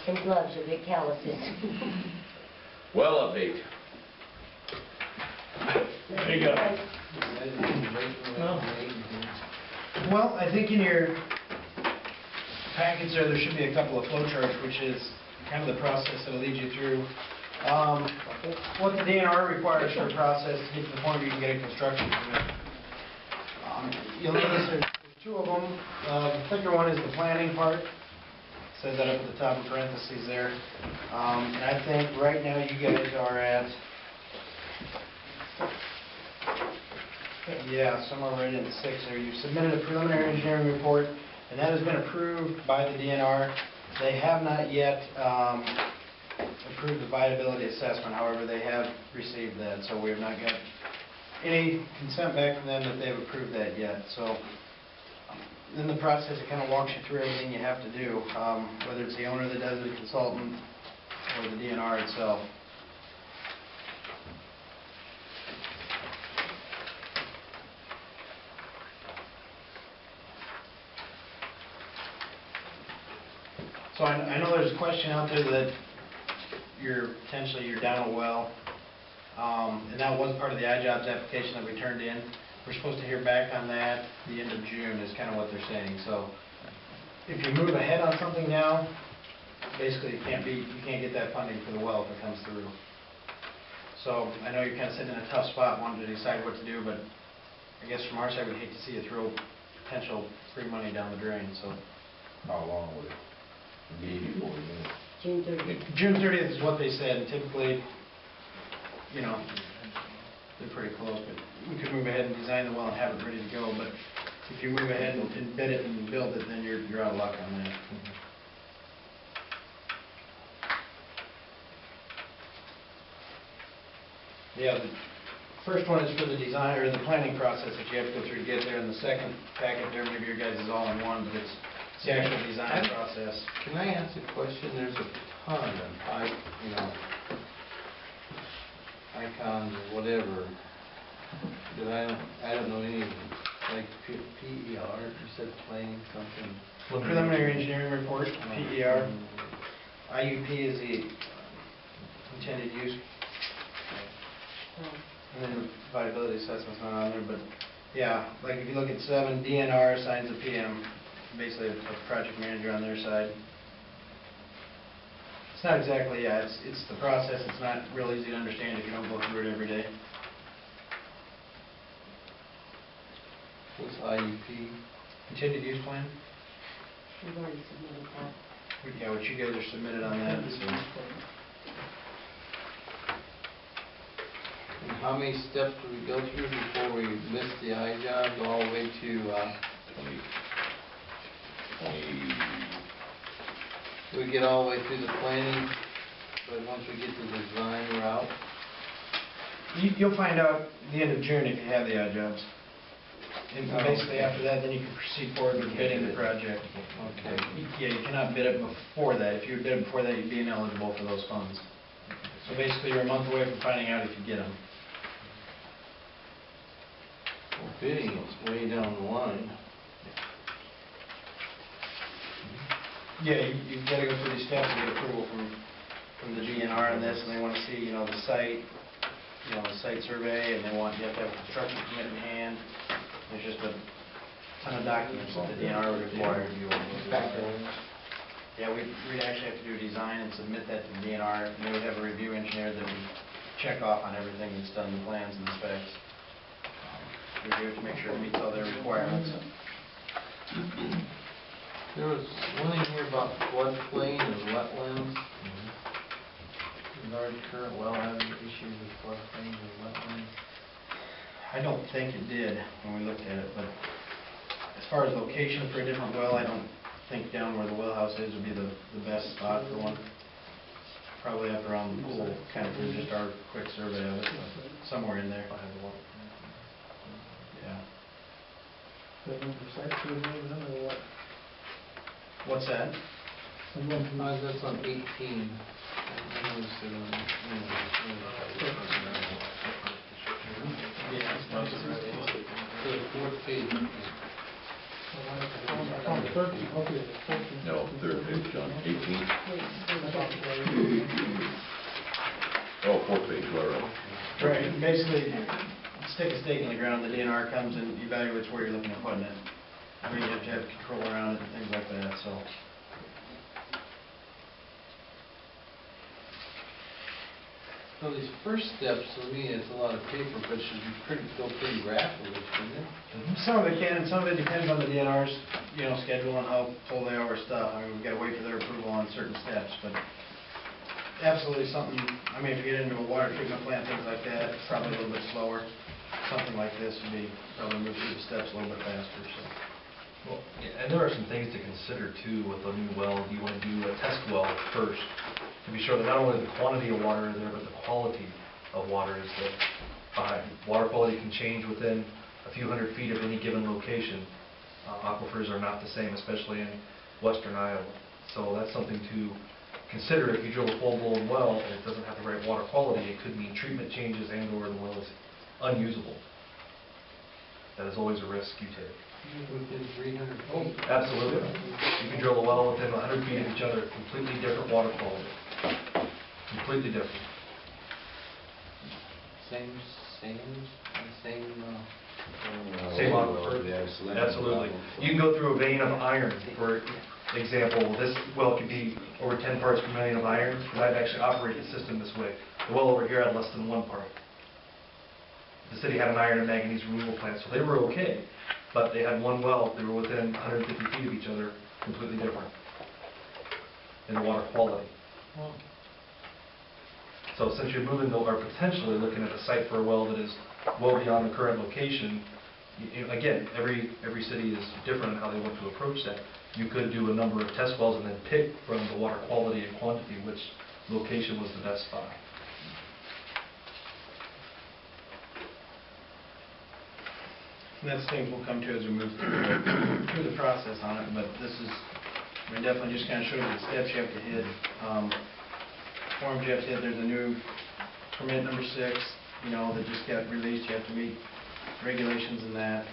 and gloves, you'll get calluses. Well, update. There you go. Well, I think in your packets there should be a couple of flow charts, which is kind of the process that'll lead you through. What the DNR requires for a process to get to the point where you can get a construction permit. You'll notice there's two of them. The thicker one is the planning part. It says that up at the top in parentheses there. And I think right now you guys are at, somewhere right in 6 there. You've submitted a preliminary engineering report, and that has been approved by the DNR. They have not yet approved the viability assessment. However, they have received that, so we have not got any consent back from them that they've approved that yet. So in the process, it kind of walks you through everything you have to do, whether it's the owner that does it, the consultant, or the DNR itself. So I know there's a question out there that you're down a well, and that was part of the iJobs application that we turned in. We're supposed to hear back on that the end of June is kind of what they're saying. So if you move ahead on something now, basically you can't get that funding for the well if it comes through. So I know you're kind of sitting in a tough spot wanting to decide what to do, but I guess from our side we'd hate to see you throw potential free money down the drain. So How long would it be before we do it? June 30th. June 30th is what they said, and typically, they're pretty close, but we could move ahead and design the well and have it ready to go, but if you move ahead and bid it and build it, then you're out of luck on that. Yeah, the first one is for the design, or the planning process that you have to go through to get there, and the second packet there, maybe your guys is all in one, but it's the actual design process. Can I ask a question? There's a ton of icons or whatever that I don't know any of them. Like PER, you said planning something. Preliminary engineering report, PER. IUP is the intended use. And then the viability assessment's not on there, but yeah, like if you look at 7, DNR assigns a PM, basically a project manager on their side. It's not exactly, it's the process. It's not real easy to understand if you don't go through it every day. What's IUP? Intended use plan? We've already submitted that. Yeah, what you guys are submitted on that. So. And how many steps do we go through before we miss the iJobs all the way to we get all the way through the planning, but once we get to the design, we're out? You'll find out at the end of June if you have the iJobs. And basically after that, then you can proceed forward with bidding the project. Okay. Yeah, you cannot bid it before that. If you bid it before that, you'd be ineligible for those funds. So basically, you're a month away from finding out if you get them. Well, bidding is way down the line. Yeah, you've got to go through these steps to get approval from the DNR on this, and they want to see, the site, the site survey, and you have to have a construction permit in hand. There's just a ton of documents that the DNR would require. Yeah, we'd actually have to do a design and submit that to the DNR, and they would have a review engineer that would check off on everything that's done, the plans and the specs. Review it to make sure it meets all their requirements. There was one in here about floodplain and wetlands. Does our current well have any issues with floodplains and wetlands? I don't think it did when we looked at it, but as far as location for a different well, I don't think down where the well house is would be the best spot for one. Probably up around the pool, kind of through just our quick survey of it, but somewhere in there. Yeah. What's that? That's on 18. Yeah, it's not just The 4th page. No, 3rd page, John, 18. Oh, 4-page letter. Right, basically, stick a stake in the ground, the DNR comes and evaluates where you're looking at putting it. I mean, you have to have control around it and things like that, so. So these first steps, to me, it's a lot of paper, but it should be go pretty rapidly, shouldn't it? Some of it can, and some of it depends on the DNR's, schedule and how full they are with stuff. I mean, we've got to wait for their approval on certain steps, but absolutely something, I mean, if you get into a water treatment plant, things like that, it's probably a little bit slower. Something like this would be, probably move through the steps a little bit faster, so. Well, yeah, and there are some things to consider too with a new well. Do you want to do a test well first to be sure that not only the quantity of water is there, but the quality of water is there behind. Water quality can change within a few hundred feet of any given location. Aquifers are not the same, especially in western Iowa. So that's something to consider. If you drill a full-blown well and it doesn't have the right water quality, it could mean treatment changes and/or the well is unusable. That is always a risk you take. Within 300 feet? Oh, absolutely. You can drill a well within 100 feet of each other, completely different water quality. Completely different. Same. Same aquifer. Absolutely. You can go through a vein of iron, for example. This well could be over 10 parts per million of iron, because I've actually operated the system this way. The well over here had less than 1 part. The city had an iron and manganese removal plant, so they were okay. But they had one well, they were within 150 feet of each other, completely different in the water quality. Well, So since you're moving, or potentially looking at a site for a well that is well beyond the current location, again, every city is different in how they want to approach that. You could do a number of test wells and then pick from the water quality and quantity which location was the best spot. And that's things we'll come to as we move through the process on it, but this is, I mean, definitely just kind of shows you the steps you have to hit. Forms you have to hit, there's a new permit number 6, that just got released, you have to meet regulations in that.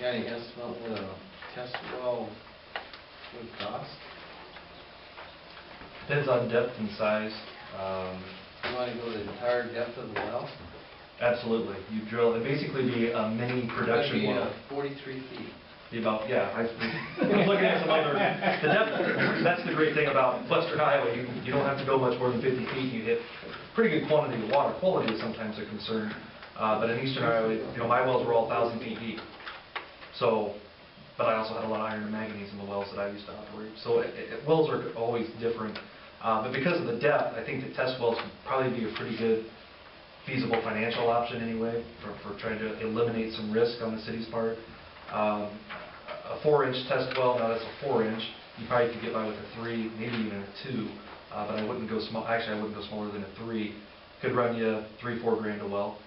got any estimate what a test well would cost? Depends on depth and size. You want to go the entire depth of the well? Absolutely. You drill, it basically be a mini production well. That'd be 43 feet. Be about, yeah, I was looking at some other, the depth, that's the great thing about western Iowa. You don't have to go much more than 50 feet. You hit pretty good quantity of water. Quality is sometimes a concern. But in eastern Iowa, my wells were all 1,000 feet deep. So, but I also had a lot of iron and manganese in the wells that I used to operate. So wells are always different. But because of the depth, I think that test wells would probably be a pretty good feasible financial option anyway for trying to eliminate some risk on the city's part. A 4-inch test well, now that's a 4-inch, you probably could get by with a 3, maybe even a 2, but I wouldn't go small. Actually, I wouldn't go smaller than a 3. Could run you $3-4 grand a well.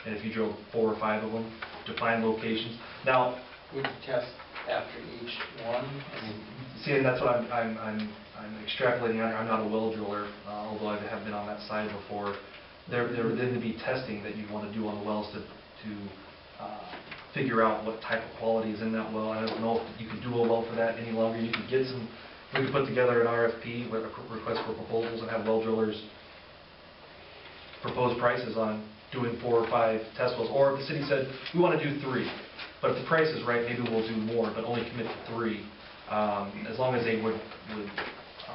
And if you drilled 4 or 5 of them, define locations. Now, Would you test after each one? see, and that's what I'm extrapolating on. I'm not a well driller, although I have been on that side before. There would then be testing that you'd want to do on the wells to figure out what type of quality is in that well. I don't know if you could do a well for that any longer. You could get some. We could put together an RFP, with a request for proposals, and have well drillers propose prices on doing 4 or 5 test wells. Or if the city said we want to do 3, but if the price is right, maybe we'll do more, but only commit to 3. As long as they would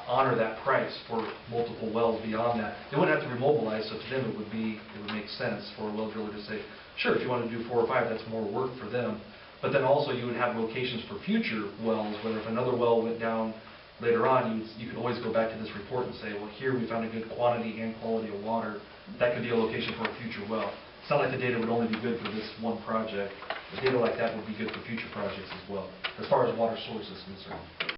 honor that price for multiple wells beyond that. They wouldn't have to remobilize, so to them it would make sense for a well driller to say, sure, if you want to do 4 or 5, that's more work for them. But then also you would have locations for future wells, whether if another well went down later on, you could always go back to this report and say, well, here we found a good quantity and quality of water. That could be a location for a future well. It's not like the data would only be good for this one project. The data like that would be good for future projects as well, as far as water source is concerned.